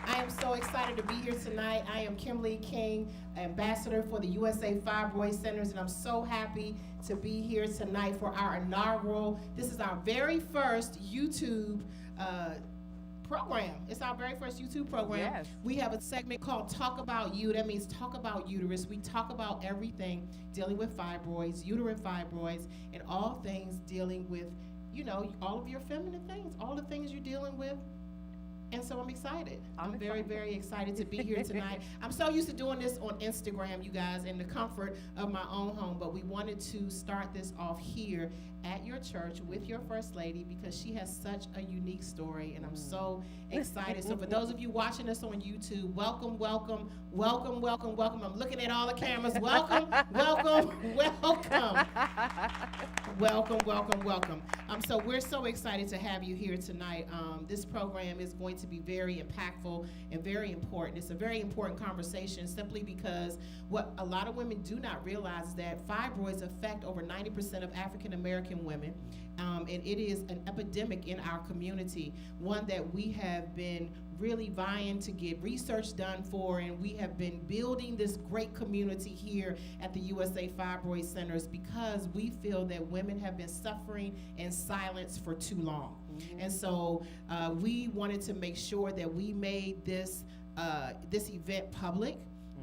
I am so excited to be here tonight. I am Kimberly King, ambassador for the USA Fibroid Centers, and I'm so happy to be here tonight for our inaugural. This is our very first YouTube program. It's our very first YouTube program. Yes. We have a segment called Talk About You. That means talk about uterus. We talk about everything dealing with fibroids, uterine fibroids, and all things dealing with, all of your feminine things, all the things you're dealing with. And so I'm excited. I'm very, very excited to be here tonight. I'm so used to doing this on Instagram, you guys, in the comfort of my own home, but we wanted to start this off here at your church with your First Lady because she has such a unique story, and I'm so excited. So for those of you watching us on YouTube, welcome, welcome, welcome, welcome, welcome. I'm looking at all the cameras. Welcome, welcome, welcome. Welcome, welcome, welcome. So we're so excited to have you here tonight. This program is going to be very impactful and very important. It's a very important conversation simply because what a lot of women do not realize is that fibroids affect over 90% of African American women, and it is an epidemic in our community, one that we have been really vying to get research done for, and we have been building this great community here at the USA Fibroid Centers because we feel that women have been suffering in silence for too long. And so we wanted to make sure that we made this event public.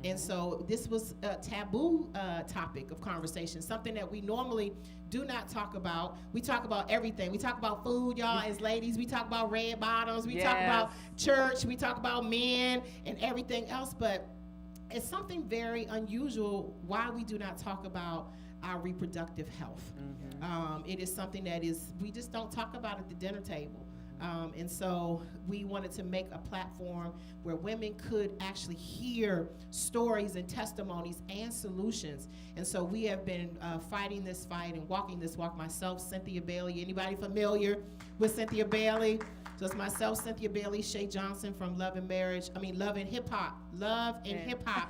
And so this was a taboo topic of conversation, something that we normally do not talk about. We talk about everything. We talk about food, y'all, as ladies. We talk about red bottoms. We talk about church. We talk about men and everything else. But it's something very unusual why we do not talk about our reproductive health. It is something that we just don't talk about at the dinner table. And so we wanted to make a platform where women could actually hear stories and testimonies and solutions. And so we have been fighting this fight and walking this walk. Myself, Cynthia Bailey. Anybody familiar with Cynthia Bailey? So it's myself, Cynthia Bailey, Shay Johnson from Love and Hip Hop. Love and Hip Hop.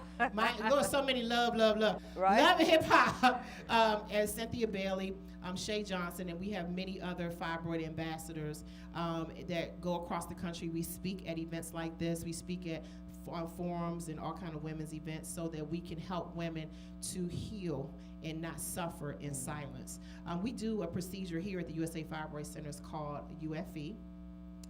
Lord, so many love. Right? Love and Hip Hop. And Cynthia Bailey, Shay Johnson, and we have many other fibroid ambassadors that go across the country. We speak at events like this. We speak at forums and all kind of women's events so that we can help women to heal and not suffer in silence. We do a procedure here at the USA Fibroid Centers called UFE.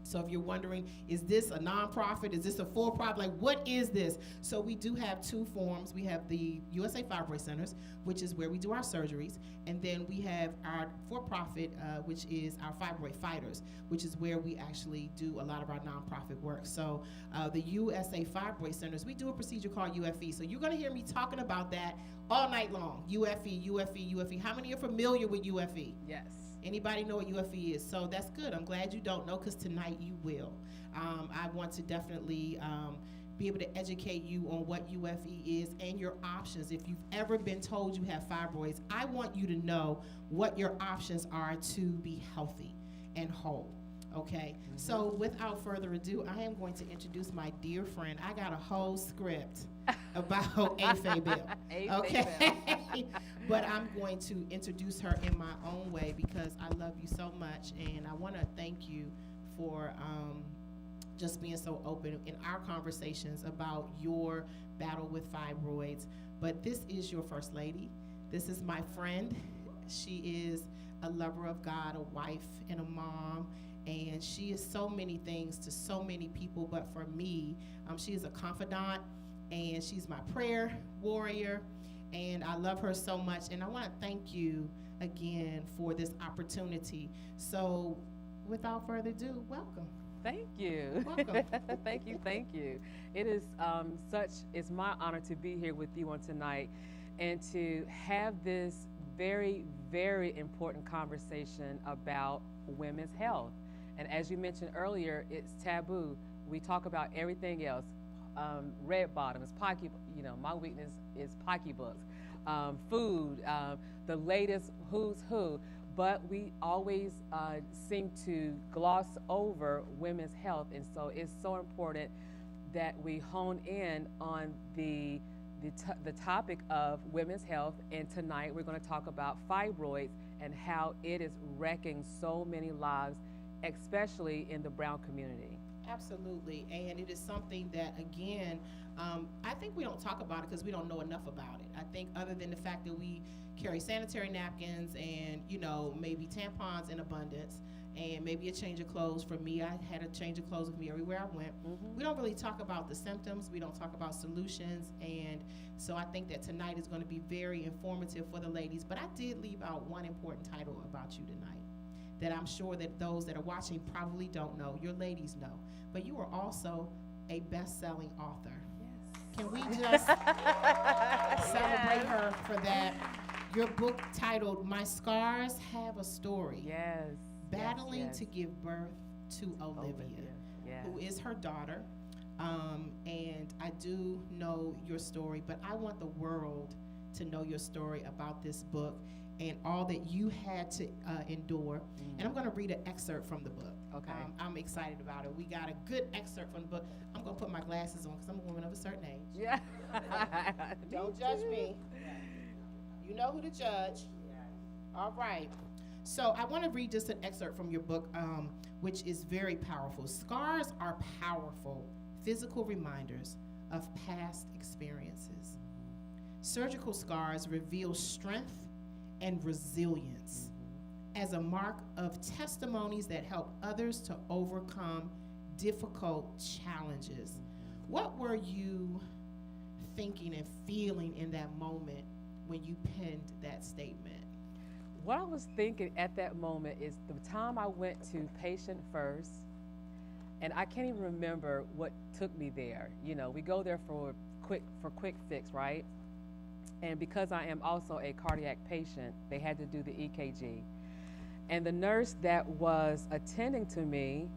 So if you're wondering, is this a nonprofit? Is this a for-profit? Like, what is this? So we do have two forms. We have the USA Fibroid Centers, which is where we do our surgeries, and then we have our for-profit, which is our Fibroid Fighters, which is where we actually do a lot of our nonprofit work. So the USA Fibroid Centers, we do a procedure called UFE. So you're going to hear me talking about that all night long. UFE, UFE, UFE. How many are familiar with UFE? Yes. Anybody know what UFE is? So that's good. I'm glad you don't know because tonight you will. I want to definitely be able to educate you on what UFE is and your options. If you've ever been told you have fibroids, I want you to know what your options are to be healthy and whole. Okay, so without further ado, I am going to introduce my dear friend. I got a whole script about Faye Bell. Okay, but I'm going to introduce her in my own way because I love you so much, and I want to thank you for just being so open in our conversations about your battle with fibroids. But this is your First Lady. This is my friend. She is a lover of God, a wife, and a mom. And she is so many things to so many people, but for me, she is a confidant, and she's my prayer warrior, and I love her so much, and I want to thank you again for this opportunity. So without further ado, welcome. Thank you. Welcome. Thank you. It is it's my honor to be here with you on tonight and to have this very, very important conversation about women's health. And as you mentioned earlier, it's taboo. We talk about everything else. Red bottoms, my weakness is pocketbooks, food, the latest who's who. But we always seem to gloss over women's health. And so it's so important that we hone in on the topic of women's health. And tonight we're going to talk about fibroids and how it is wrecking so many lives, especially in the brown community. Absolutely, and it is something that, again, I think we don't talk about it because we don't know enough about it. I think, other than the fact that we carry sanitary napkins and, maybe tampons in abundance, and maybe a change of clothes. For me, I had a change of clothes with me everywhere I went. We don't really talk about the symptoms. We don't talk about solutions, and so I think that tonight is going to be very informative for the ladies. But I did leave out one important title about you tonight that I'm sure that those that are watching probably don't know. Your ladies know. But you are also a best-selling author. Yes. Can we just celebrate her for that? Your book titled "My Scars Have a Story." Yes. Battling yes. to give birth to Olivia, Yes. who is her daughter. And I do know your story, but I want the world to know your story about this book and all that you had to endure. And I'm going to read an excerpt from the book. Okay. I'm excited about it. We got a good excerpt from the book. I'm going to put my glasses on because I'm a woman of a certain age. Yeah. Don't judge me. You know who to judge. All right. So I want to read just an excerpt from your book, which is very powerful. Scars are powerful physical reminders of past experiences. Surgical scars reveal strength and resilience as a mark of testimonies that help others to overcome difficult challenges. What were you thinking and feeling in that moment when you penned that statement? What I was thinking at that moment is the time I went to patient first, and I can't even remember what took me there. We go there for quick fix, right? And because I am also a cardiac patient, they had to do the EKG. And the nurse that was attending to me,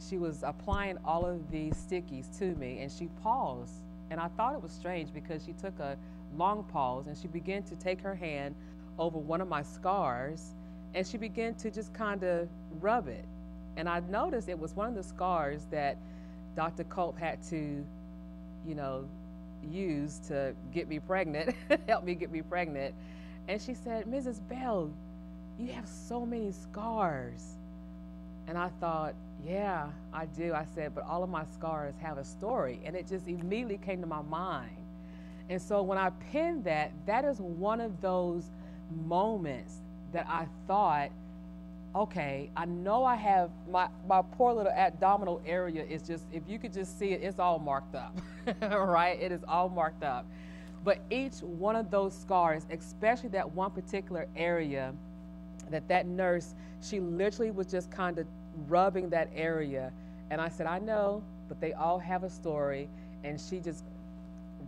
she was applying all of these stickies to me, and she paused. And I thought it was strange because she took a long pause and she began to take her hand over one of my scars, and she began to just kind of rub it. And I noticed it was one of the scars that Dr. Culp had to, use to get me pregnant, help me get me pregnant. And she said, "Mrs. Bell, you have so many scars." And I thought, yeah, I do. I said, but all of my scars have a story. And it just immediately came to my mind. And so when I penned that, that is one of those moments that I thought, okay, I know I have my poor little abdominal area is just, if you could just see it, it's all marked up, right? It is all marked up. But each one of those scars, especially that one particular area that nurse, she literally was just kind of rubbing that area. And I said, I know, but they all have a story. And she just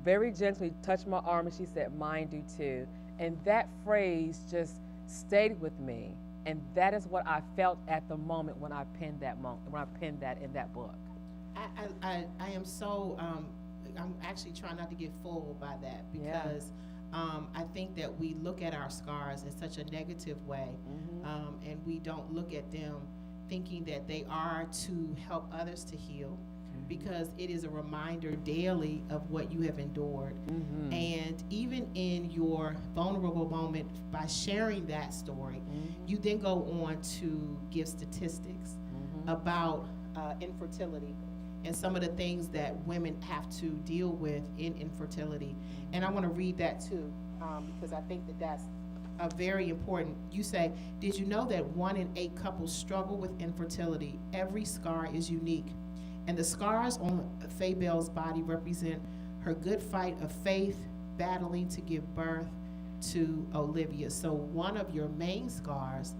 very gently touched my arm and she said, "Mine do too." And that phrase just stayed with me. And that is what I felt at the moment when I penned that in that book. I am so, I'm actually trying not to get fooled by that because I think that we look at our scars in such a negative way, and we don't look at them thinking that they are to help others to heal, because it is a reminder daily of what you have endured. And even in your vulnerable moment, by sharing that story, you then go on to give statistics about infertility and some of the things that women have to deal with in infertility. And I want to read that too, because I think that that's a very important. You say, did you know that 1 in 8 couples struggle with infertility? Every scar is unique. And the scars on Faye Bell's body represent her good fight of faith, battling to give birth to Olivia. So one of your main scars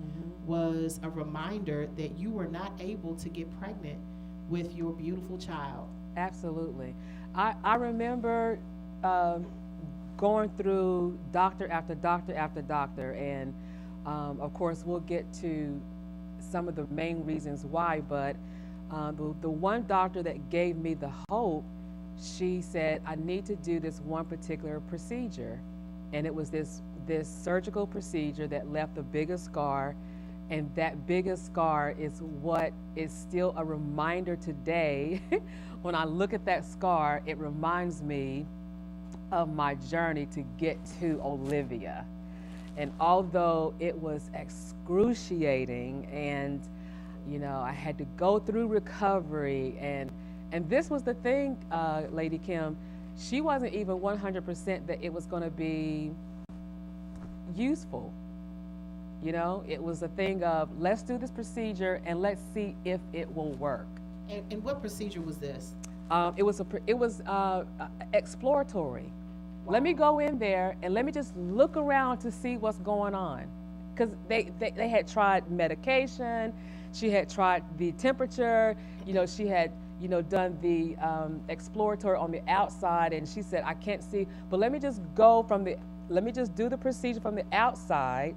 was a reminder that you were not able to get pregnant with your beautiful child. Absolutely. I remember going through doctor after doctor after doctor, and of course we'll get to some of the main reasons why, but the one doctor that gave me the hope, she said, I need to do this one particular procedure. And it was this surgical procedure that left the biggest scar. And that biggest scar is what is still a reminder today. When I look at that scar, it reminds me of my journey to get to Olivia. And although it was excruciating, and You know, I had to go through recovery, and this was the thing, Lady Kim. She wasn't even 100% that it was going to be useful. You know, it was a thing of let's do this procedure and let's see if it will work. And what procedure was this? It was exploratory. Wow. Let me go in there and let me just look around to see what's going on, because they had tried medication. She had tried the temperature. You know, she had done the exploratory on the outside, and she said I can't see, but let me just do the procedure from the outside.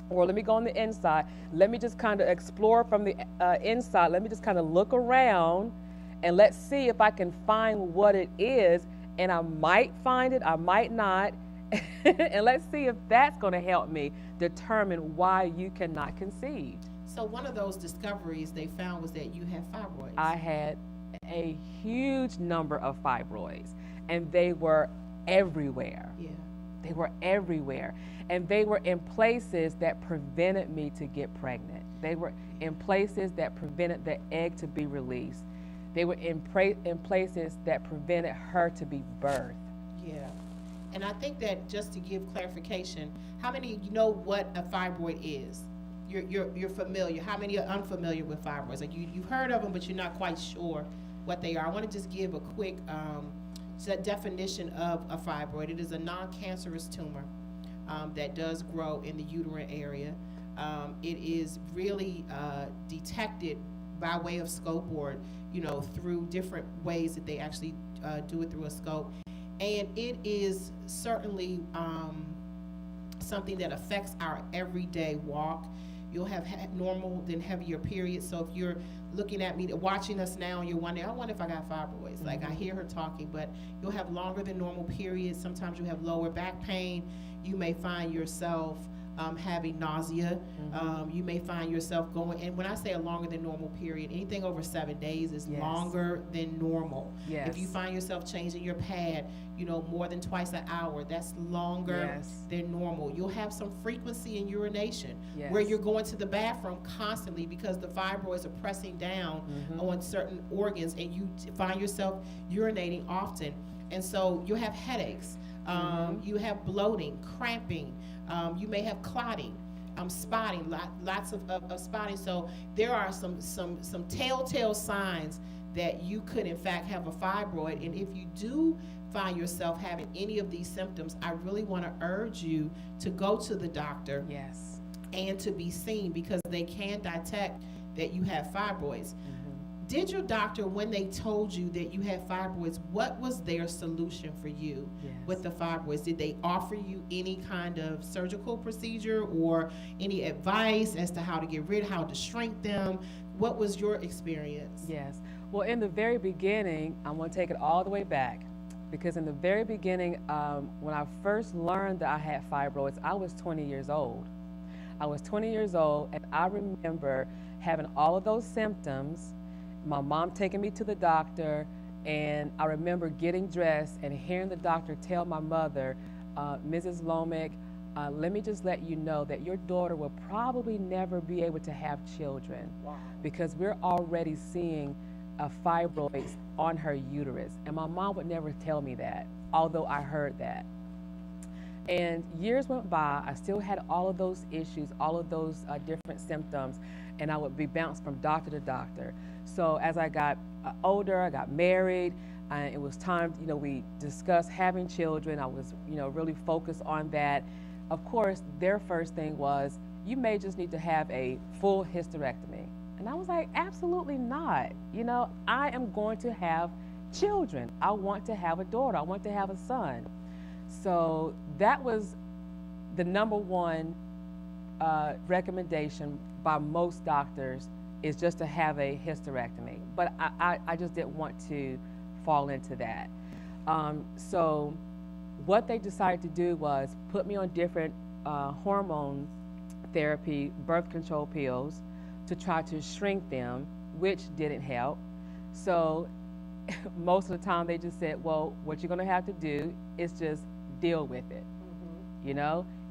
Or let me go on the inside. Let me just kind of explore from the inside. Let me just kind of look around and let's see if I can find what it is. And I might find it, I might not. And let's see if that's going to help me determine why you cannot conceive. So one of those discoveries they found was that you had fibroids. I had a huge number of fibroids, and they were everywhere. Yeah. They were everywhere. And they were in places that prevented me to get pregnant. They were in places that prevented the egg to be released. They were in places that prevented her to be birthed. Yeah. And I think that just to give clarification, how many of you know what a fibroid is? You're familiar. How many are unfamiliar with fibroids? Like you've heard of them, but you're not quite sure what they are. I want to just give a quick definition of a fibroid. It is a non-cancerous tumor that does grow in the uterine area. It is really detected by way of scope, or through different ways that they actually do it through a scope. And it is certainly something that affects our everyday walk. You'll have normal, then heavier periods. So if you're looking at me, watching us now, and you're wondering, I wonder if I got fibroids. Mm-hmm. Like I hear her talking, but you'll have longer than normal periods. Sometimes you'll have lower back pain. You may find yourself having nausea. Mm-hmm. You may find yourself going, and when I say a longer than normal period, anything over 7 days is Yes. longer than normal. Yes. If you find yourself changing your pad, more than twice an hour, that's longer Yes. than normal. You'll have some frequency in urination, Yes. where you're going to the bathroom constantly because the fibroids are pressing down Mm-hmm. on certain organs, and you find yourself urinating often. And so you'll have headaches. You have bloating, cramping. You may have clotting, spotting, lots of spotting. So there are some telltale signs that you could in fact have a fibroid. And if you do find yourself having any of these symptoms, I really want to urge you to go to the doctor. Yes. And to be seen, because they can detect that you have fibroids. Did your doctor, when they told you that you had fibroids, what was their solution for you Yes. with the fibroids? Did they offer you any kind of surgical procedure or any advice as to how to get rid, how to shrink them? What was your experience? Yes. Well, in the very beginning, I'm going to take it all the way back, because in the very beginning, when I first learned that I had fibroids, I was 20 years old. I was 20 years old, and I remember having all of those symptoms, my mom taking me to the doctor, and I remember getting dressed and hearing the doctor tell my mother, Mrs. Lomick, let me just let you know that your daughter will probably never be able to have children. Wow. Because we're already seeing fibroids on her uterus. And my mom would never tell me that, although I heard that. And years went by, I still had all of those issues, all of those different symptoms, and I would be bounced from doctor to doctor. So as I got older, I got married, and it was time, we discussed having children. I was, really focused on that. Of course, their first thing was, you may just need to have a full hysterectomy. And I was like, absolutely not. I am going to have children. I want to have a daughter. I want to have a son. So that was the number one recommendation by most doctors, is just to have a hysterectomy. But I just didn't want to fall into that. So what they decided to do was put me on different hormone therapy, birth control pills, to try to shrink them, which didn't help. So most of the time they just said, well, what you're going to have to do is just deal with it. You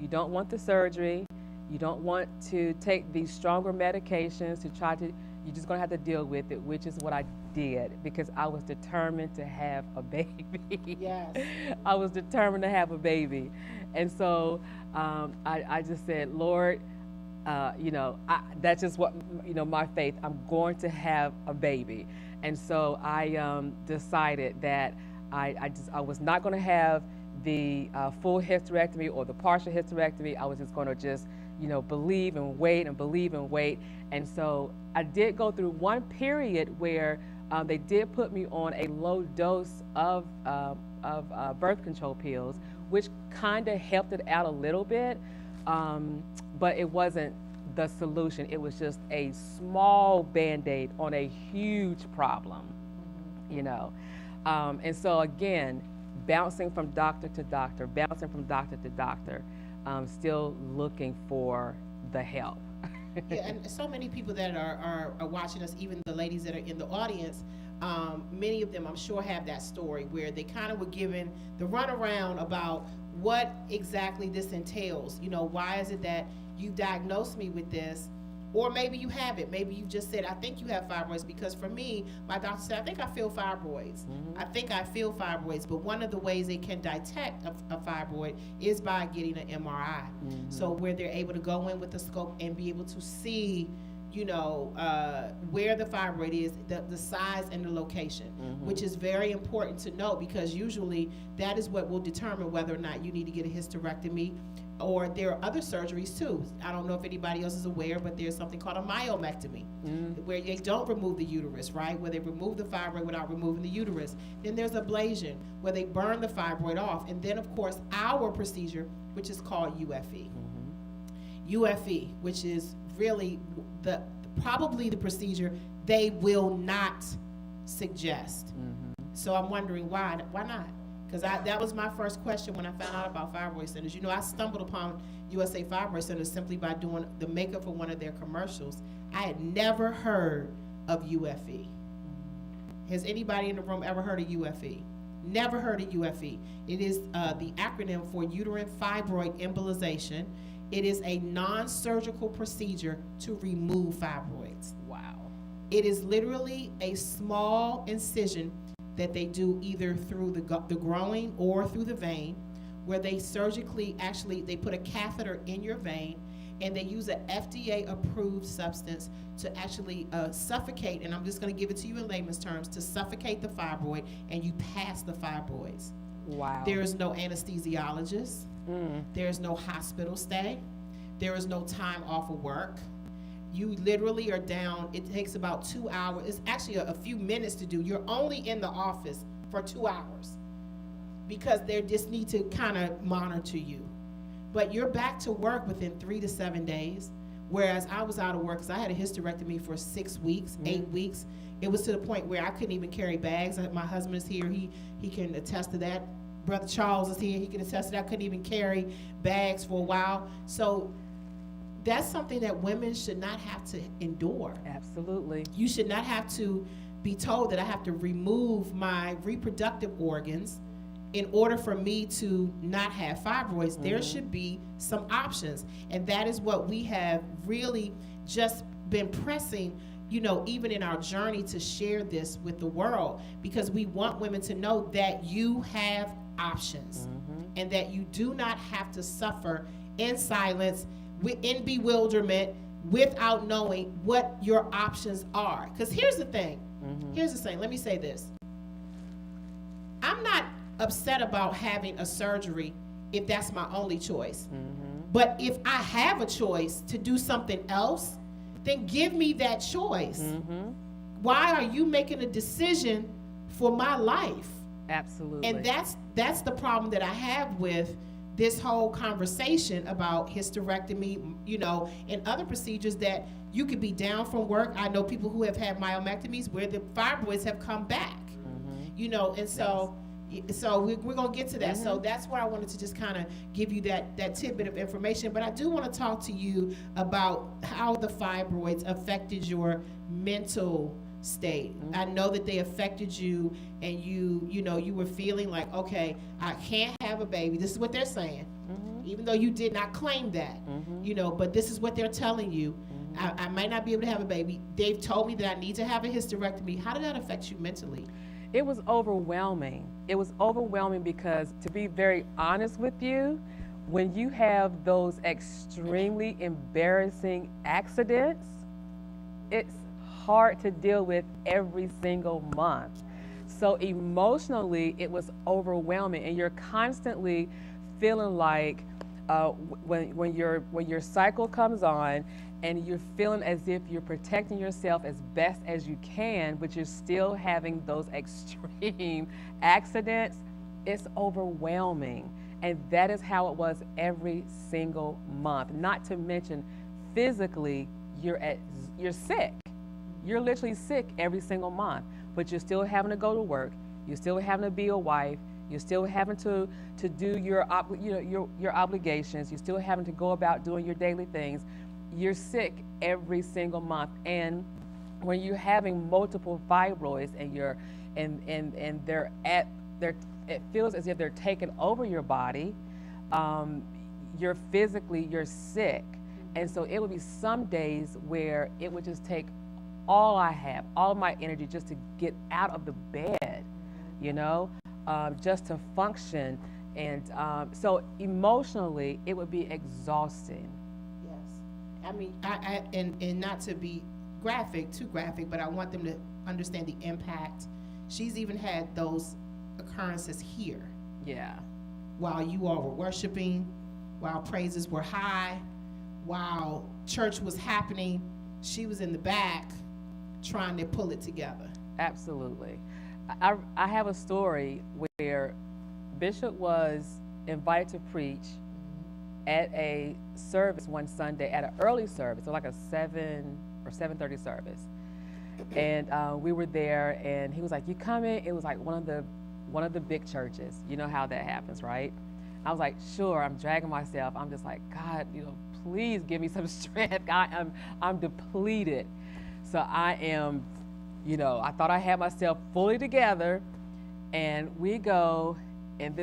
don't want the surgery. You don't want to take these stronger medications to try to, you're just going to have to deal with it, which is what I did because I was determined to have a baby. Yes. I was determined to have a baby. And so I just said, Lord, that's just what, my faith. I'm going to have a baby. And so I decided that I was not going to have the full hysterectomy or the partial hysterectomy. I was just going to believe and wait and believe and wait. And so I did go through one period where they did put me on a low dose of birth control pills, which kind of helped it out a little bit, but it wasn't the solution. It was just a small Band-Aid on a huge problem, and so again, bouncing from doctor to doctor, still looking for the help. Yeah, and so many people that are watching us, even the ladies that are in the audience, many of them I'm sure have that story where they kind of were given the runaround about what exactly this entails. Why is it that you diagnosed me with this? Or maybe you haven't. Maybe you just said, I think you have fibroids, because for me, my doctor said, I think I feel fibroids. Mm-hmm. I think I feel fibroids. But one of the ways they can detect a fibroid is by getting an MRI. Mm-hmm. So where they're able to go in with the scope and be able to see, where the fibroid is, the size and the location, mm-hmm. which is very important to know, because usually that is what will determine whether or not you need to get a hysterectomy. Or there are other surgeries too. I don't know if anybody else is aware, but there's something called a myomectomy, where they don't remove the uterus, right? Where they remove the fibroid without removing the uterus. Then there's ablation, where they burn the fibroid off. And then, of course, our procedure, which is called UFE. Mm-hmm. UFE, which is really probably the procedure they will not suggest. Mm-hmm. So I'm wondering why not? Because that was my first question when I found out about fibroid centers. I stumbled upon USA Fibroid Centers simply by doing the makeup for one of their commercials. I had never heard of UFE. Has anybody in the room ever heard of UFE? Never heard of UFE. It is the acronym for uterine fibroid embolization. It is a non-surgical procedure to remove fibroids. Wow. It is literally a small incision that they do either through the groin or through the vein, where they surgically, they put a catheter in your vein, and they use an FDA-approved substance to actually suffocate, and I'm just going to give it to you in layman's terms, to suffocate the fibroid, and you pass the fibroids. Wow. There is no anesthesiologist. There is no hospital stay. There is no time off of work. You literally are down. It takes about 2 hours. It's actually a few minutes to do. You're only in the office for 2 hours because they just need to kind of monitor you. But you're back to work within 3 to 7 days, whereas I was out of work because I had a hysterectomy for 6 weeks, 8 weeks. It was to the point where I couldn't even carry bags. My husband is here. He can attest to that. Brother Charles is here. He can attest to that. I couldn't even carry bags for a while. So that's something that women should not have to endure. Absolutely. You should not have to be told that I have to remove my reproductive organs in order for me to not have fibroids. There should be some options. And that is what we have really just been pressing, even in our journey to share this with the world, because we want women to know that you have options and that you do not have to suffer in silence, in bewilderment, without knowing what your options are. Because here's the thing. Let me say this. I'm not upset about having a surgery if that's my only choice. But if I have a choice to do something else, then give me that choice. Why are you making a decision for my life? Absolutely. And that's the problem that I have with this whole conversation about hysterectomy, and other procedures that you could be down from work. I know people who have had myomectomies where the fibroids have come back, and so we're going to get to that. So that's where I wanted to just kind of give you that tidbit of information. But I do want to talk to you about how the fibroids affected your mental state. I know that they affected you, and you were feeling like, okay, I can't have a baby. This is what they're saying, even though you did not claim that, but this is what they're telling you. I might not be able to have a baby. They've told me that I need to have a hysterectomy. How did that affect you mentally? It was overwhelming. It was overwhelming because, to be very honest with you, when you have those extremely embarrassing accidents, it's hard to deal with every single month. So emotionally, it was overwhelming, and you're constantly feeling like when your cycle comes on, and you're feeling as if you're protecting yourself as best as you can, but you're still having those extreme accidents. It's overwhelming, and that is how it was every single month. Not to mention, physically, you're sick. You're literally sick every single month, but you're still having to go to work. You're still having to be a wife. You're still having to do your obligations. You're still having to go about doing your daily things. You're sick every single month, and when you're having multiple fibroids and it feels as if they're taking over your body, you're sick. And so it would be some days where it would just take all I have, all my energy, just to get out of the bed, just to function. And so emotionally, it would be exhausting. Yes. I mean, and not to be too graphic, but I want them to understand the impact. She's even had those occurrences here. Yeah. While you all were worshiping, while praises were high, while church was happening, she was in the back trying to pull it together. Absolutely. I have a story where Bishop was invited to preach at a service one Sunday, at an early service, so like a 7 or 7:30 service. And we were there, and he was like, "You coming?" It was like one of the big churches. You know how that happens, right? I was like, "Sure." I'm dragging myself. I'm just like, "God, please give me some strength." I'm depleted. So I am, I thought I had myself fully together, and we go, and it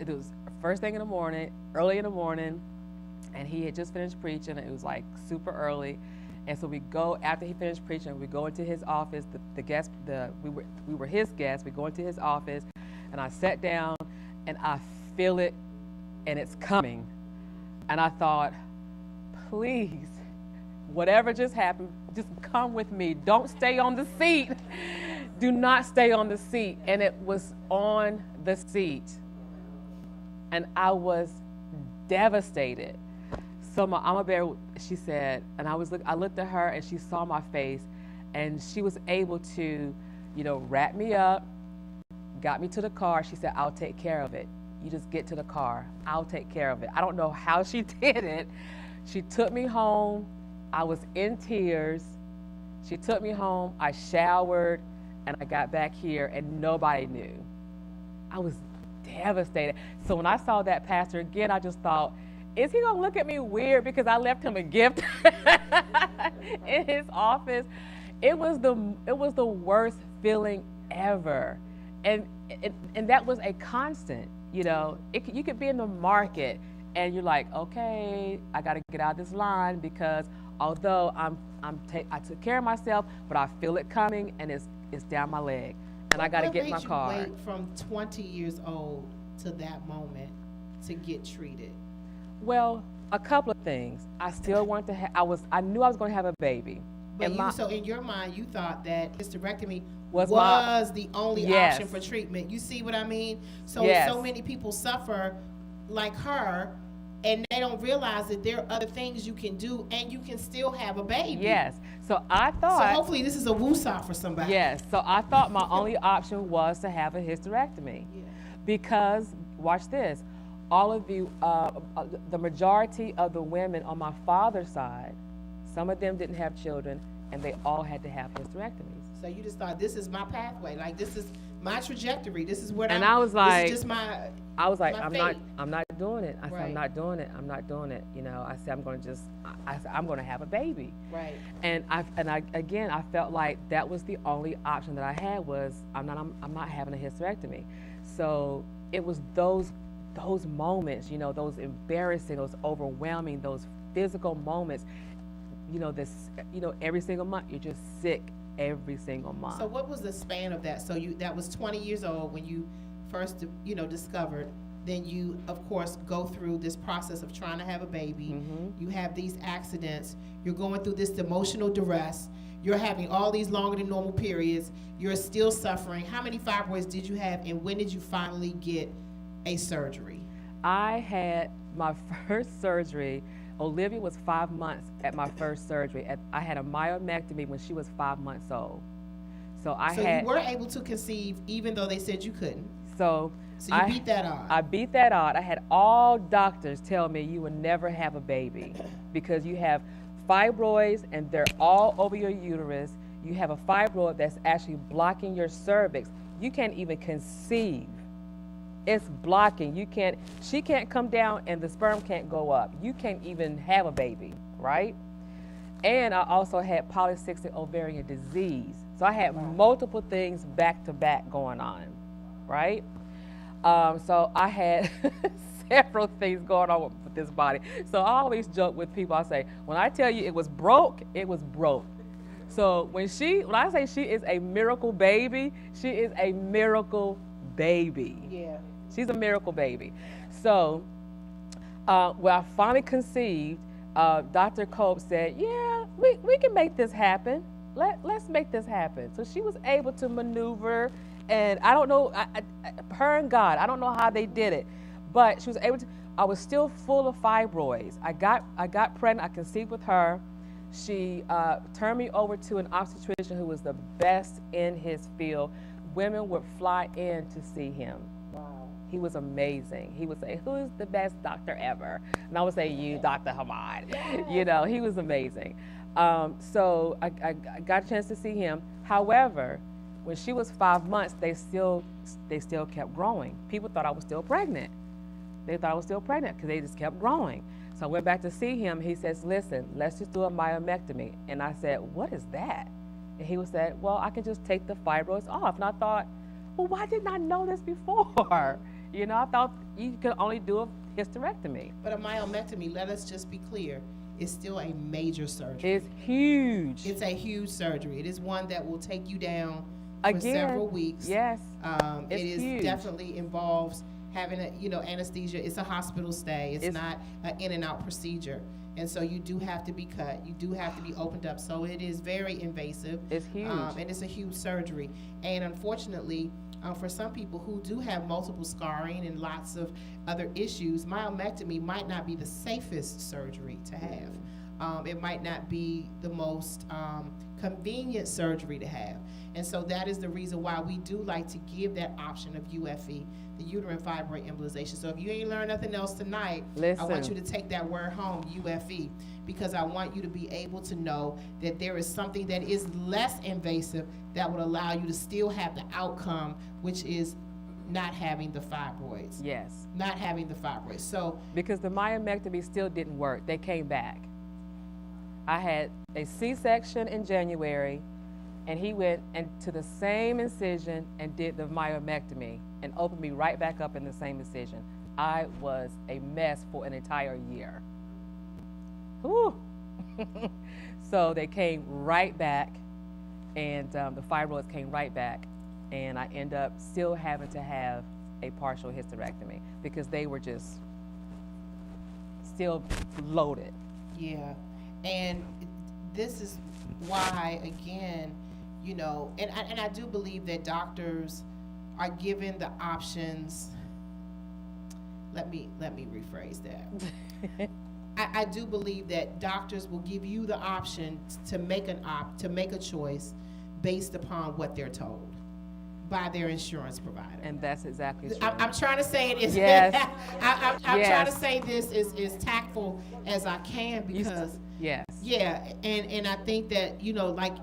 was first thing in the morning, early in the morning, and he had just finished preaching. It was like super early. And so we go, after he finished preaching, we go into his office. We were his guests. We go into his office, and I sat down, and I feel it, and it's coming. And I thought, please, whatever just happened, just come with me. Don't stay on the seat. Do not stay on the seat. And it was on the seat. And I was devastated. So my Mama Bear, she said, and I looked at her, and she saw my face, and she was able to, wrap me up, got me to the car. She said, "I'll take care of it. You just get to the car. I'll take care of it." I don't know how she did it. She took me home. I was in tears. She took me home. I showered, and I got back here, and nobody knew. I was devastated. So when I saw that pastor again, I just thought, is he gonna look at me weird because I left him a gift in his office? It was the worst feeling ever, and that was a constant. You could be in the market, and you're like, okay, I got to get out of this line, because although I took care of myself, but I feel it coming, and it's down my leg, and I got to get in my car. What made you wait from 20 years old to that moment to get treated? Well, a couple of things. I still wanted to I knew I was going to have a baby. But so in your mind, you thought that hysterectomy was the only option for treatment. You see what I mean? So so many people suffer like her, and they don't realize that there are other things you can do, and you can still have a baby. Yes. So I thought. So hopefully this is a woosah for somebody. Yes. So I thought my only option was to have a hysterectomy, because watch this. All of you, the majority of the women on my father's side, some of them didn't have children, and they all had to have hysterectomies. So you just thought, this is my pathway, like this is my trajectory. This is what and I was like, this is just I was like, my I'm fate. not doing it. I said, I'm not doing it. I'm not doing it. I said, I'm going to have a baby. Right. And I felt like that was the only option that I had, was I'm not having a hysterectomy. So it was those moments, those embarrassing, those overwhelming, those physical moments. every single month you're just sick every single month. So what was the span of that? So that was 20 years old when you first, discovered. Then you, of course, go through this process of trying to have a baby. Mm-hmm. You have these accidents. You're going through this emotional duress. You're having all these longer than normal periods. You're still suffering. How many fibroids did you have, and when did you finally get a surgery? I had my first surgery. Olivia was 5 months at my first surgery. I had a myomectomy when she was 5 months old. So you were able to conceive even though they said you couldn't. So you beat that odd. I beat that odd. I had all doctors tell me you will never have a baby because you have fibroids and they're all over your uterus. You have a fibroid that's actually blocking your cervix. You can't even conceive. It's blocking. She can't come down and the sperm can't go up. You can't even have a baby, right? And I also had polycystic ovarian disease. So I had multiple things back to back going on, right? So I had several things going on with this body. So I always joke with people. I say, when I tell you it was broke, it was broke. So when I say she is a miracle baby, she is a miracle baby. Yeah. She's a miracle baby. So when I finally conceived, Dr. Cope said, yeah, we can make this happen. Let's make this happen. So she was able to maneuver, and I don't know, her and God, I don't know how they did it, but she was able to. I was still full of fibroids. I got pregnant. I conceived with her. She turned me over to an obstetrician who was the best in his field. Women would fly in to see him. Wow. He was amazing. He would say, who's the best doctor ever? And I would say, you, Dr. Hamad. Yeah. He was amazing. So I got a chance to see him. However, when she was 5 months, they still kept growing. People thought I was still pregnant. They thought I was still pregnant because they just kept growing. So I went back to see him. He says, listen, let's just do a myomectomy. And I said, what is that? And he would say, well, I can just take the fibroids off. And I thought, well, why didn't I know this before? I thought you could only do a hysterectomy. But a myomectomy, let us just be clear, is still a major surgery. It's huge. It's a huge surgery. It is one that will take you down for Again, several weeks. Yes. It is huge. Definitely involves having anesthesia. It's a hospital stay. It's not an in and out procedure. And so you do have to be cut. You do have to be opened up. So it is very invasive. It's huge. And it's a huge surgery. And unfortunately, for some people who do have multiple scarring and lots of other issues, myomectomy might not be the safest surgery to have. It might not be the most convenient surgery to have. And so that is the reason why we do like to give that option of UFE, the uterine fibroid embolization. So if you ain't learned nothing else tonight, Listen. I want you to take that word home, UFE, because I want you to be able to know that there is something that is less invasive that would allow you to still have the outcome, which is not having the fibroids. Yes. Not having the fibroids. So because the myomectomy still didn't work. They came back. I had a C-section in January, and he went to the same incision and did the myomectomy and opened me right back up in the same incision. I was a mess for an entire year. Whew. So they came right back, and the fibroids came right back, and I end up still having to have a partial hysterectomy because they were just still loaded. yeah, and this is why, again, and I do believe that doctors are given the options. Let me rephrase that. I do believe that doctors will give you the option to make a choice based upon what they're told by their insurance provider. And that's exactly true. I'm trying to say it is. Yes. I'm Yes. trying to say this is tactful as I can because. Yes. Yeah, and I think that,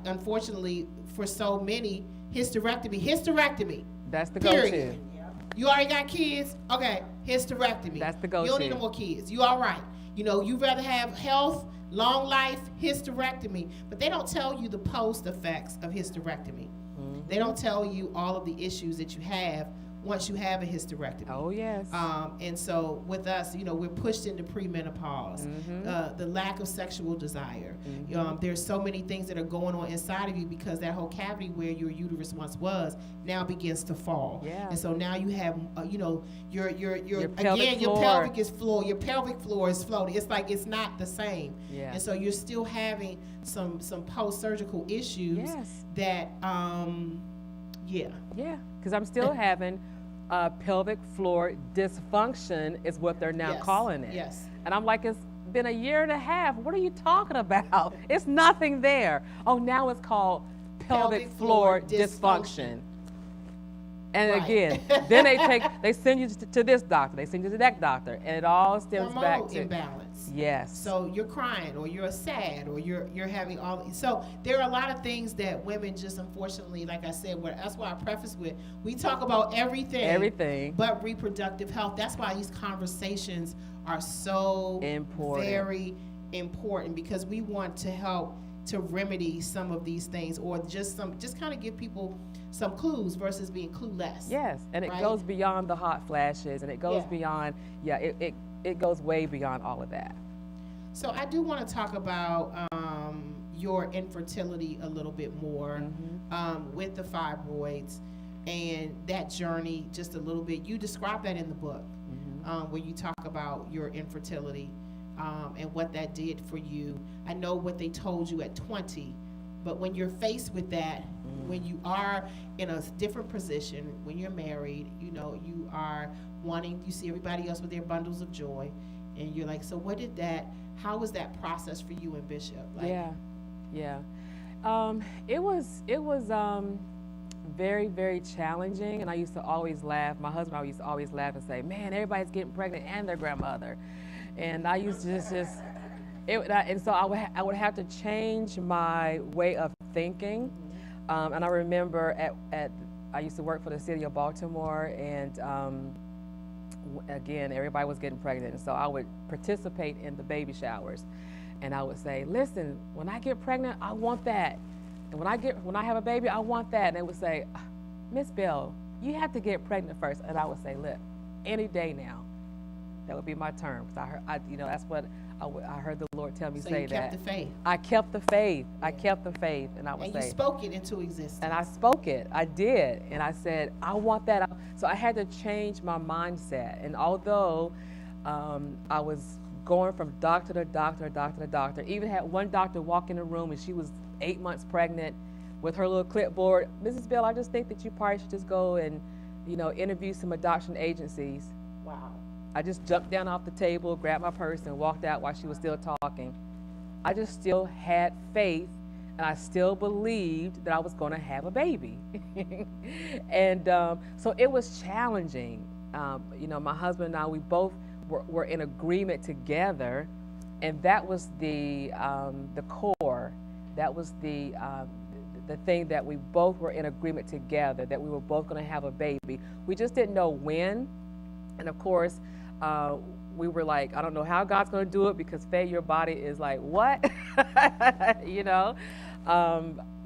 unfortunately for so many, hysterectomy. That's the Period. go-to. You already got kids? Okay, hysterectomy. That's the go-to. You don't need no more kids. You all right. You'd rather have health, long life, hysterectomy. But they don't tell you the post effects of hysterectomy. Mm-hmm. They don't tell you all of the issues that you have once you have a hysterectomy. Oh, yes. And so with us, we're pushed into premenopause, the lack of sexual desire. There's so many things that are going on inside of you because that whole cavity where your uterus once was now begins to fall. Yeah. And so now you have, your pelvic floor. Your pelvic floor is floating. It's like it's not the same. Yeah. And so you're still having some post-surgical issues. Yes. That, yeah, because I'm still having pelvic floor dysfunction is what they're now calling it. Yes. And I'm like, it's been a year and a half. What are you talking about? It's nothing there. Oh, now it's called pelvic floor dysfunction. And Right. again, then they send you to this doctor, they send you to that doctor, and it all stems back hormonal to imbalance. Yes. So you're crying, or you're sad, or you're having all. So there are a lot of things that women just unfortunately, like I said, that's why I preface with we talk about everything, but reproductive health. That's why these conversations are so important, very important, because we want to help to remedy some of these things, or just kind of give people some clues versus being clueless. Yes, and it goes beyond the hot flashes, and it goes beyond, it goes way beyond all of that. So I do want to talk about your infertility a little bit more, with the fibroids and that journey just a little bit. You describe that in the book, where you talk about your infertility and what that did for you. I know what they told you at 20, but when you're faced with that, when you are in a different position, when you're married, you are wanting, you see everybody else with their bundles of joy, and you're like, so how was that process for you and Bishop? It was very, very challenging, and I used to always laugh. My husband used to always laugh and say, man, everybody's getting pregnant and their grandmother. And I used to and so I would have to change my way of thinking. And I remember I used to work for the city of Baltimore, and again, everybody was getting pregnant. And so I would participate in the baby showers, and I would say, listen, when I get pregnant, I want that. And when I have a baby, I want that. And they would say, Miss Bell, you have to get pregnant first. And I would say, look, any day now, that would be my term. Because that's what I heard the Lord tell me So say you that. kept the faith. I kept the faith. I kept the faith. And I would say. And you spoke it into existence. And I spoke it. I did. And I said, I want that. So I had to change my mindset. And although I was going from doctor to doctor, even had one doctor walk in the room and she was 8 months pregnant with her little clipboard. Mrs. Bell, I just think that you probably should just go and, interview some adoption agencies. Wow. I just jumped down off the table, grabbed my purse, and walked out while she was still talking. I just still had faith, and I still believed that I was going to have a baby. And so it was challenging. My husband and I, we both were in agreement together, and that was the core. That was the thing that we both were in agreement together, that we were both going to have a baby. We just didn't know when. And of course, we were like, I don't know how God's going to do it, because Faye, your body is like, what?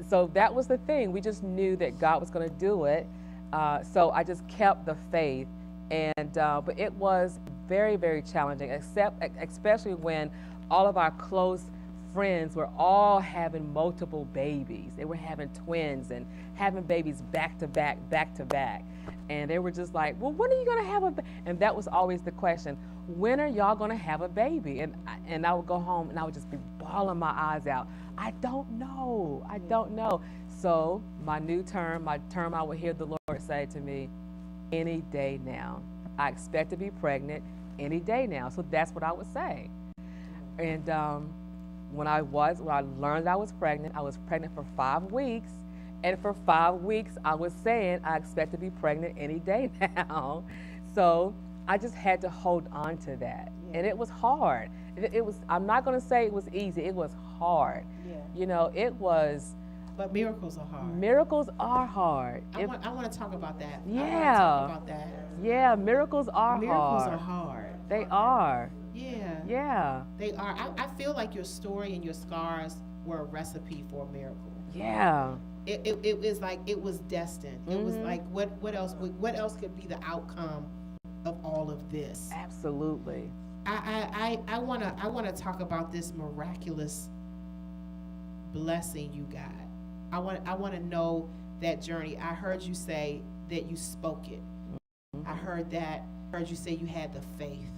So that was the thing. We just knew that God was going to do it. So I just kept the faith. And but it was very, very challenging, especially when all of our close friends were all having multiple babies. They were having twins and having babies back to back. And they were just like, well, when are you going to have a baby? And that was always the question. When are y'all going to have a baby? And I would go home and I would just be bawling my eyes out. I don't know. So my term I would hear the Lord say to me, any day now. I expect to be pregnant any day now. So that's what I would say. And when I learned that I was pregnant for 5 weeks. And for 5 weeks, I was saying, I expect to be pregnant any day now. So I just had to hold on to that. And it was hard. I'm not going to say it was easy. It was hard. Yeah. It was. But miracles are hard. Miracles are hard. I want to talk about that. Yeah. Yeah, miracles are hard. Miracles are hard. They are. Yeah. Yeah. They are. I feel like your story and your scars were a recipe for a miracle. Yeah. it was like it was destined. It was like what else could be the outcome of all of this? Absolutely. I wanna talk about this miraculous blessing you got. I wanna know that journey. I heard you say that you spoke it. I heard you say you had the faith.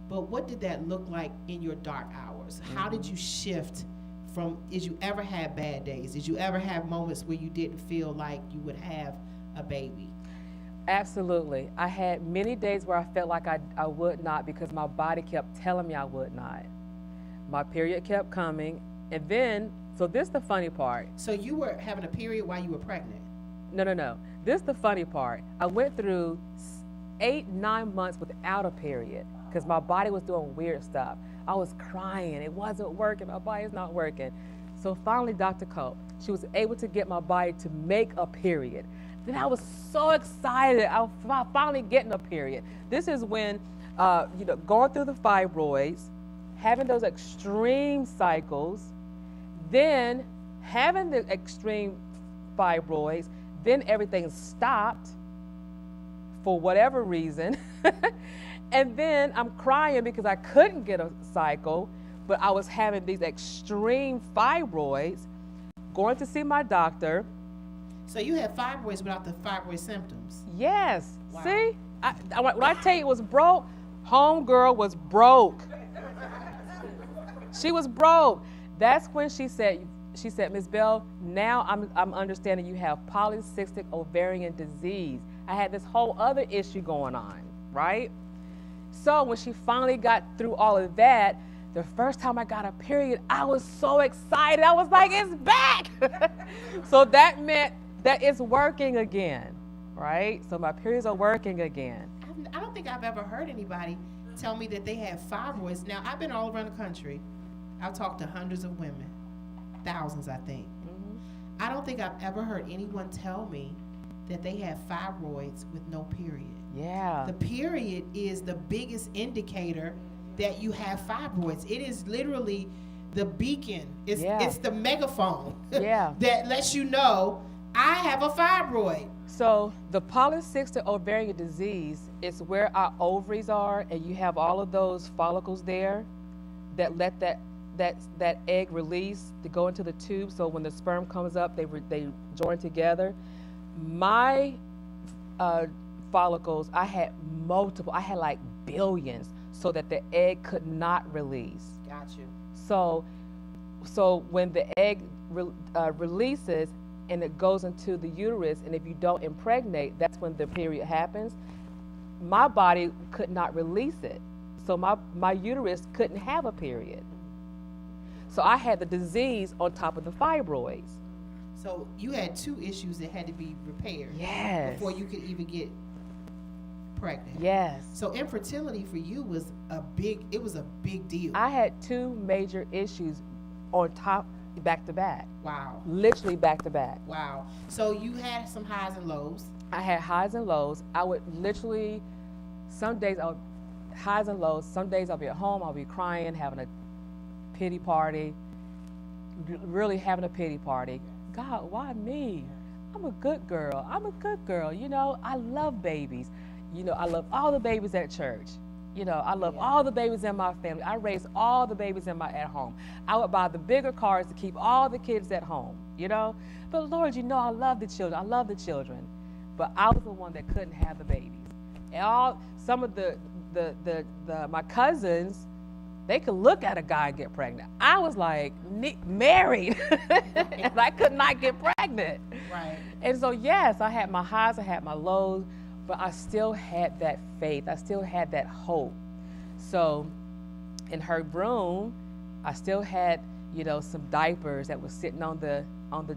But what did that look like in your dark hours? How did you shift from, did you ever have bad days? Did you ever have moments where you didn't feel like you would have a baby? Absolutely. I had many days where I felt like I would not, because my body kept telling me I would not. My period kept coming. And then, so this is the funny part. So you were having a period while you were pregnant? No. This is the funny part. I went through 8-9 months without a period because my body was doing weird stuff. I was crying. It wasn't working. My body's not working. So finally, Dr. Cope, she was able to get my body to make a period. Then I was so excited. I was finally getting a period. This is when, going through the fibroids, having those extreme cycles, then having the extreme fibroids, then everything stopped for whatever reason. And then I'm crying because I couldn't get a cycle, but I was having these extreme fibroids, going to see my doctor. So you had fibroids without the fibroid symptoms? Yes. Wow. See? When I tell you it was broke, homegirl was broke. She was broke. That's when she said, Ms. Bell, now I'm understanding you have polycystic ovarian disease. I had this whole other issue going on, right? So when she finally got through all of that, the first time I got a period, I was so excited. I was like, it's back. So that meant that it's working again, right? So my periods are working again. I don't think I've ever heard anybody tell me that they have fibroids. Now, I've been all around the country. I've talked to hundreds of women, thousands, I think. I don't think I've ever heard anyone tell me that they have fibroids with no period. Yeah. The period is the biggest indicator that you have fibroids. It is literally the beacon. It's the megaphone that lets you know I have a fibroid. So the polycystic ovarian disease is where our ovaries are, and you have all of those follicles there that let that egg release to go into the tube. So when the sperm comes up, they join together. My follicles, I had multiple. I had like billions, so that the egg could not release. Got you. So when the egg releases and it goes into the uterus, and if you don't impregnate, that's when the period happens. My body could not release it, so my uterus couldn't have a period. So I had the disease on top of the fibroids. So you had two issues that had to be repaired. Yes. Before you could even get pregnant. Yes. So infertility for you was a big deal. I had two major issues on top, back to back. Wow. Literally back to back. Wow. So you had some highs and lows. I had highs and lows. I would literally, some days I would, highs and lows. Some days I'll be at home, I'll be crying, having a pity party, really having a pity party. God, why me? I'm a good girl. You know, I love babies. You know, I love all the babies at church. You know, I love all the babies in my family. I raised all the babies at home. I would buy the bigger cars to keep all the kids at home, you know? But Lord, you know, I love the children. But I was the one that couldn't have the babies. And some of my cousins, they could look at a guy and get pregnant. I was like married, and I could not get pregnant. Right. And so, yes, I had my highs, I had my lows, but I still had that faith. I still had that hope. So in her room, I still had, you know, some diapers that were sitting on the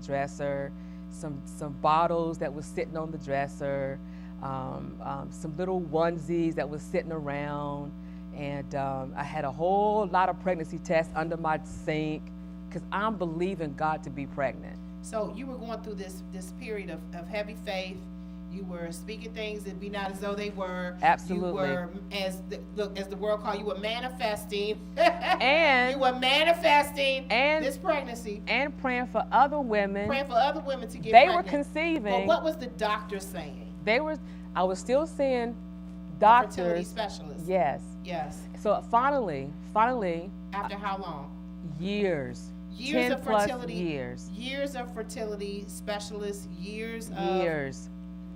dresser, some bottles that was sitting on the dresser, some little onesies that was sitting around. And I had a whole lot of pregnancy tests under my sink because I'm believing God to be pregnant. So you were going through this period of heavy faith. You were speaking things that be not as though they were. Absolutely. You were, as the world called, you were manifesting. And you were manifesting and this pregnancy. And praying for other women. Praying for other women to get They pregnant. were conceiving. But what was the doctor saying? I was still seeing doctors. Fertility specialists. Yes. Yes. So finally. After how long? Years. Years 10 of plus fertility. years. Years of fertility specialists. Years.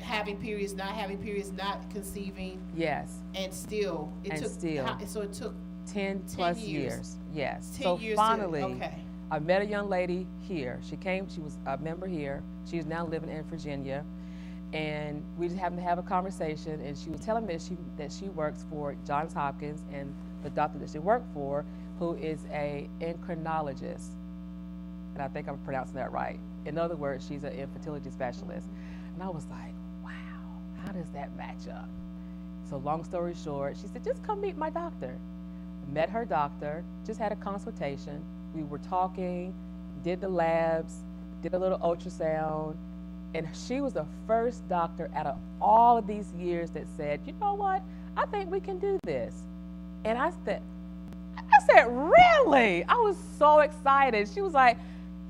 Having periods, not having periods, not conceiving. Yes. And still, it took 10 plus years. Yes. 10 so years finally, I met a young lady here. She was a member here. She's now living in Virginia. And we just happened to have a conversation, and she was telling me that she works for Johns Hopkins, and the doctor that she worked for, who is a endocrinologist. And I think I'm pronouncing that right. In other words, she's an infertility specialist. And I was like, wow, how does that match up? So long story short, she said, just come meet my doctor. Met her doctor, just had a consultation. We were talking, did the labs, did a little ultrasound, and she was the first doctor out of all of these years that said, you know what, I think we can do this. And I said, really? I was so excited. She was like,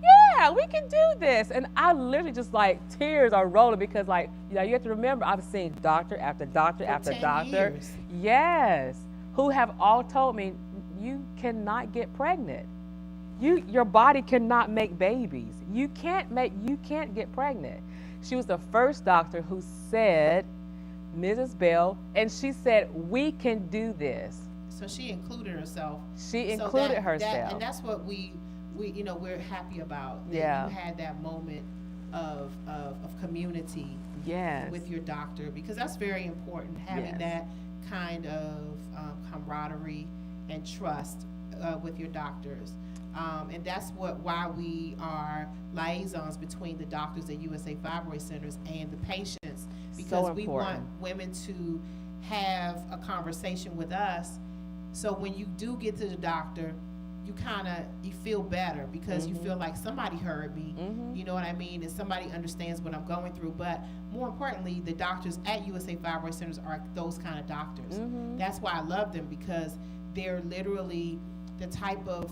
yeah, we can do this. And I literally just tears are rolling because you have to remember, I've seen doctor after doctor after doctor. Years. Yes. Who have all told me, you cannot get pregnant. Your body cannot make babies. You can't get pregnant. She was the first doctor who said, Mrs. Bell, and she said, we can do this. So she included herself. She included herself. And that's what we're happy about. That you had that moment of community with your doctor, because that's very important, having that kind of camaraderie and trust with your doctors. And that's why we are liaisons between the doctors at USA Fibroid Centers and the patients, because we want women to have a conversation with us. So when you do get to the doctor, you feel better, because you feel like somebody heard me, you know what I mean, and somebody understands what I'm going through. But more importantly, the doctors at USA Fibroid Centers are those kind of doctors. That's why I love them, because they're literally the type of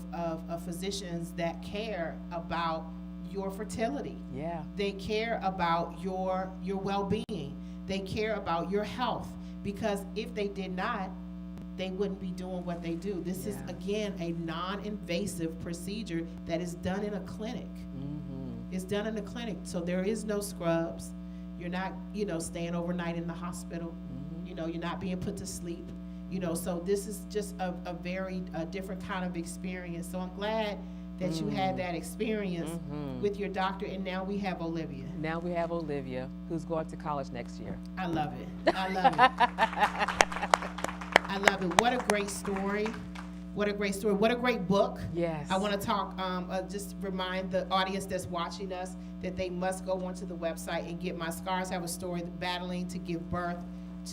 physicians that care about your fertility. Yeah. They care about your well-being. They care about your health, because if they did not, they wouldn't be doing what they do. This is, again, a non-invasive procedure that is done in a clinic. It's done in a clinic, so there is no scrubs. You're not, staying overnight in the hospital. You're not being put to sleep. So this is just a very different kind of experience. So I'm glad that you had that experience with your doctor, and now we have Olivia. Now we have Olivia, who's going to college next year. I love it. I love it. I love it. What a great story. What a great story. What a great book. Yes. I want to talk, just remind the audience that's watching us that they must go onto the website and get My Scars Have a Story, Battling to Give Birth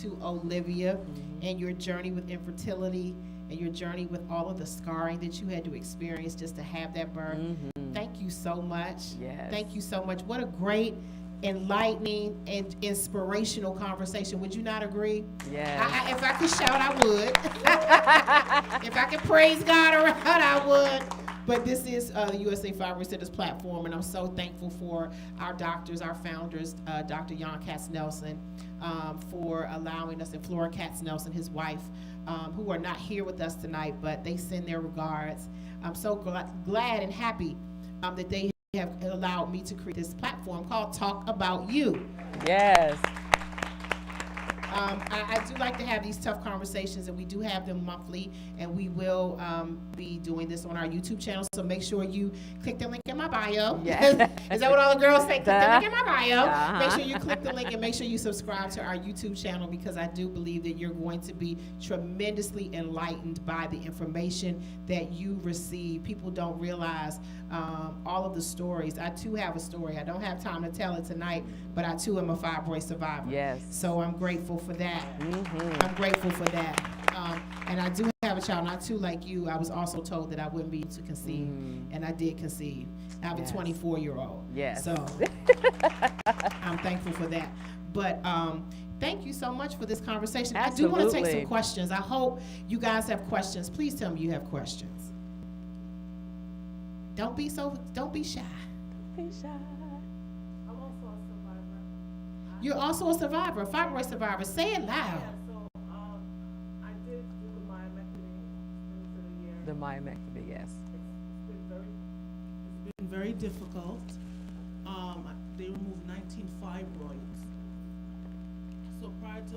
to Olivia, and your journey with infertility, and your journey with all of the scarring that you had to experience just to have that birth. Thank you so much. Yes. Thank you so much. What a great, enlightening, and inspirational conversation. Would you not agree? Yes. If I could shout, I would. If I could praise God around, I would. But this is the USA Fibroid Centers platform, and I'm so thankful for our doctors, our founders, Dr. Jan Katz-Nelson, for allowing us, and Flora Katz-Nelson, his wife, who are not here with us tonight, but they send their regards. I'm so glad and happy that they have allowed me to create this platform called Talk About You. Yes. I do like to have these tough conversations, and we do have them monthly, and we will be doing this on our YouTube channel, so make sure you click the link in my bio. Yes. Is that what all the girls say? Click the link in my bio. Make sure you click the link, and make sure you subscribe to our YouTube channel, because I do believe that you're going to be tremendously enlightened by the information that you receive. People don't realize all of the stories. I too have a story. I don't have time to tell it tonight, but I too am a fibroid survivor. Yes. So I'm grateful for that. I'm grateful for that. And I do have a child, not too like you. I was also told that I wouldn't be able to conceive, and I did conceive. I have a 24-year-old. Yes. So I'm thankful for that. But thank you so much for this conversation. Absolutely. I do want to take some questions. I hope you guys have questions. Please tell me you have questions. Don't be shy. Don't be shy. I'm also a survivor. You're also a survivor, a fibroid survivor. Say it loud. Yeah, so I did do the myomectomy for the year. The myomectomy, yes. It's been very difficult. They removed 19 fibroids. So prior to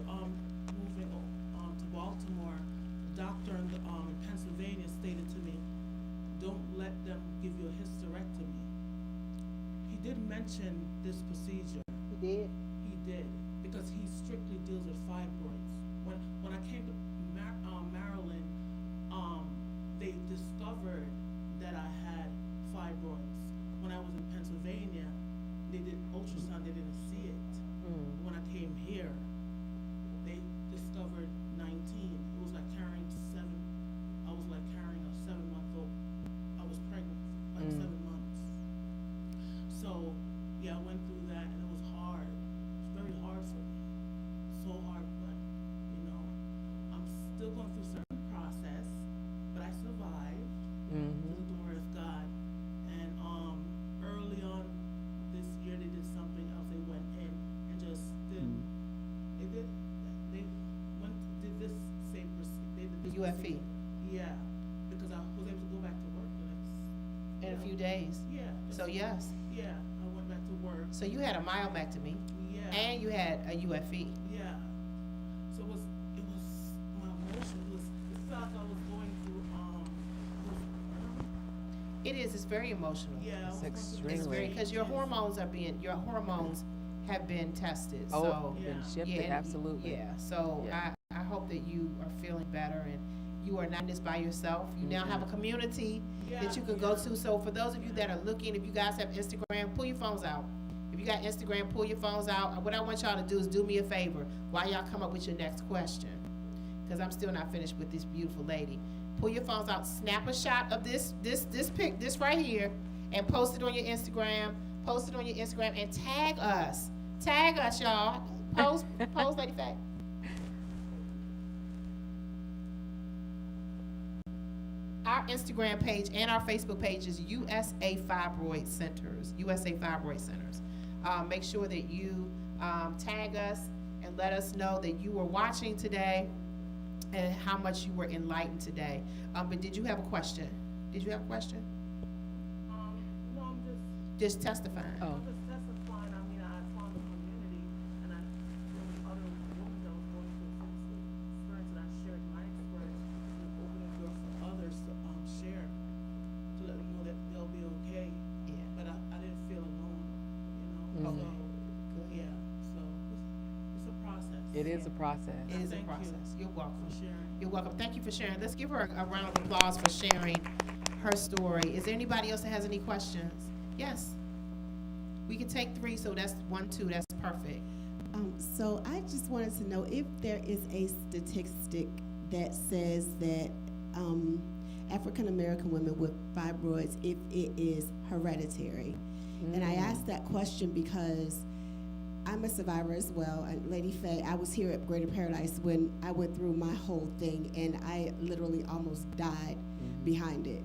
moving to Baltimore, the doctor in Pennsylvania stated to me, "Don't let them give you a hysterectomy." He did mention this procedure. He did? He did, because he strictly deals with fibroids. When I came to Maryland, they discovered that I had fibroids. When I was in Pennsylvania, they did ultrasound, they didn't see it. When I came here, they discovered 19. It was like carrying I was like carrying a 7-month-old. I was pregnant, like 7 months. So, yeah, I went through that, and it was hard. It was very hard for me. So hard, but, I'm still going through certain process, but I survived. To the glory of God. And early on this year, they did something else. They went in and just did. They did this same procedure. They did this UFE. procedure. Yeah, because I was able to go back to work the next. In a few days. Yeah. So yes. Yeah, I went back to work. So you had a myomectomy. Yeah. And you had a UFE. Yeah. So it was my emotion. It felt like I was going through It is. It's very emotional. Yeah. It's It's extremely. very, because your hormones have been tested. Oh, So been Yeah. shifted, and- absolutely. Yeah. So Yeah. I hope that you are feeling better, and you are not just by yourself. You now have a community that you can go to. So for those of you that are looking, if you guys have Instagram, pull your phones out. If you got Instagram, pull your phones out. What I want y'all to do is do me a favor while y'all come up with your next question, because I'm still not finished with this beautiful lady. Pull your phones out, snap a shot of this right here, and post it on your Instagram. Post it on your Instagram and tag us. Tag us, y'all. Post, Lady Faye. Our Instagram page and our Facebook page is USA Fibroid Centers. USA Fibroid Centers. Make sure that you tag us and let us know that you were watching today and how much you were enlightened today. But did you have a question? Did you have a question? No, I'm Just testifying. Oh. I'm just testifying. I mean, I found a community, and there was other women that was going through the same experience, and I shared my experience and opened the door for others to share, to let them know that they'll be okay. Yeah. But I didn't feel alone, Okay. So, Good. yeah, so it's a process. It is a process. It is a Thank you process. You're welcome. for sharing. You're welcome. Thank you for sharing. Let's give her a round of applause for sharing her story. Is there anybody else that has any questions? Yes. We can take 3, so that's 1, 2. That's perfect. So I just wanted to know if there is a statistic that says that African American women with fibroids, if it is hereditary. And I asked that question because I'm a survivor as well. And Lady Faye, I was here at Greater Paradise when I went through my whole thing, and I literally almost died behind it.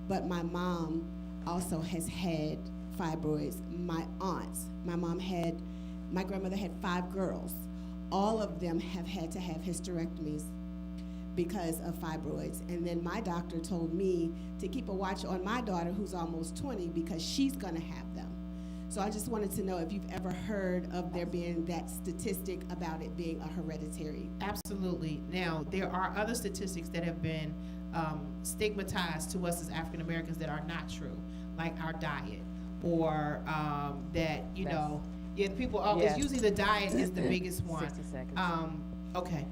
But my mom also has had fibroids. My aunts, my grandmother had 5 girls. All of them have had to have hysterectomies because of fibroids. And then my doctor told me to keep a watch on my daughter, who's almost 20, because she's gonna have them. So I just wanted to know if you've ever heard of there being that statistic about it being a hereditary. Absolutely. Now, there are other statistics that have been stigmatized to us as African Americans that are not true, like our diet, or that, people, it's usually the diet is the biggest one. 60 seconds. Okay.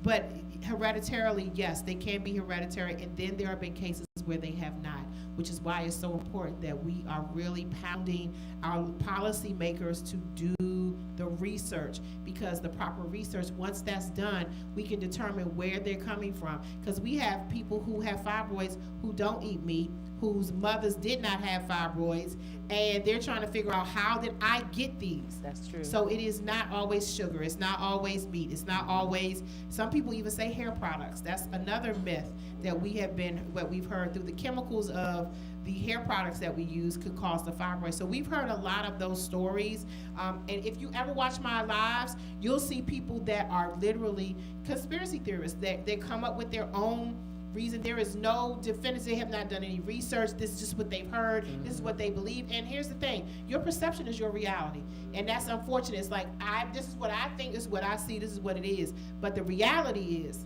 But hereditarily, yes, they can be hereditary, and then there have been cases where they have not, which is why it's so important that we are really pounding our policymakers to do the research, because the proper research, once that's done, we can determine where they're coming from. Because we have people who have fibroids who don't eat meat, whose mothers did not have fibroids, and they're trying to figure out, how did I get these? That's true. So it is not always sugar. It's not always meat. It's not always, some people even say hair products. That's another myth that what we've heard through the chemicals of the hair products that we use could cause the fibroid. So we've heard a lot of those stories. And if you ever watch my lives, you'll see people that are literally conspiracy theorists that they come up with their own reason. There is no definitive, they have not done any research. This is just what they've heard. This is what they believe. And here's the thing, your perception is your reality. And that's unfortunate. It's like, this is what I think, this is what I see, this is what it is. But the reality is,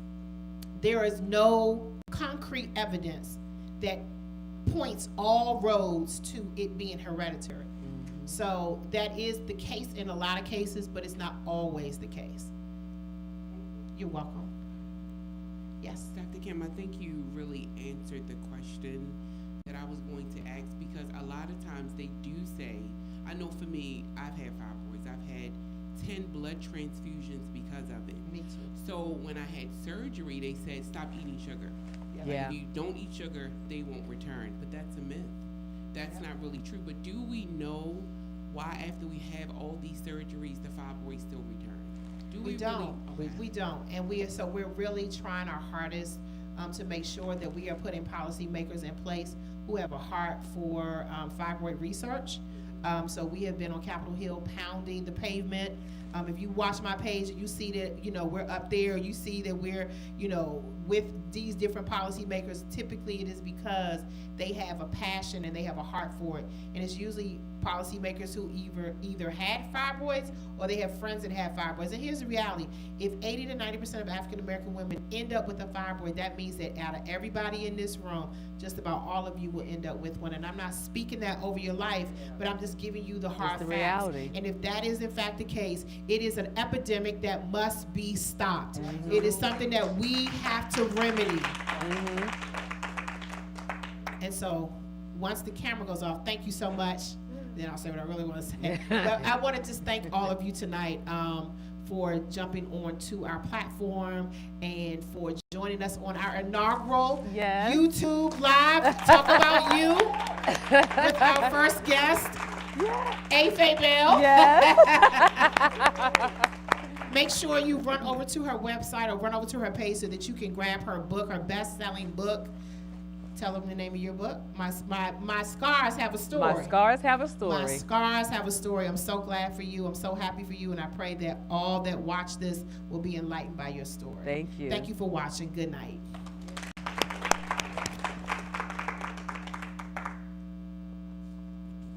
there is no concrete evidence that points all roads to it being hereditary. So that is the case in a lot of cases, but it's not always the case. You're welcome. Yes. Dr. Kim, I think you really answered the question that I was going to ask, because a lot of times they do say, I know for me, I've had fibroids. I've had 10 blood transfusions because of it. Me too. So when I had surgery, they said, stop eating sugar. Yeah. If you don't eat sugar, they won't return. But that's a myth. That's not really true. But do we know why after we have all these surgeries, the fibroids still return? Do We we don't. Really? Okay. We don't. And we're really trying our hardest to make sure that we are putting policymakers in place who have a heart for fibroid research. So we have been on Capitol Hill pounding the pavement. If you watch my page, you see that, we're up there. You see that we're, with these different policymakers. Typically it is because they have a passion and they have a heart for it. And it's usually policymakers who either had fibroids or they have friends that have fibroids. And here's the reality. If 80 to 90% of African American women end up with a fibroid, that means that out of everybody in this room, just about all of you will end up with one. And I'm not speaking that over your life, but I'm just giving you the hard the facts. reality. And if that is in fact the case, it is an epidemic that must be stopped. It is something that we have to remedy. And so once the camera goes off, thank you so much. Then I'll say what I really want to say. But I want to just thank all of you tonight for jumping on to our platform and for joining us on our inaugural YouTube Live Talk About You with our first guest, Faye Bell. Make sure you run over to her website or run over to her page so that you can grab her book, her best-selling book. Tell them the name of your book. My Scars Have a Story. My Scars Have a Story. My Scars Have a Story. I'm so glad for you. I'm so happy for you, and I pray that all that watch this will be enlightened by your story. Thank you. Thank you for watching. Good night.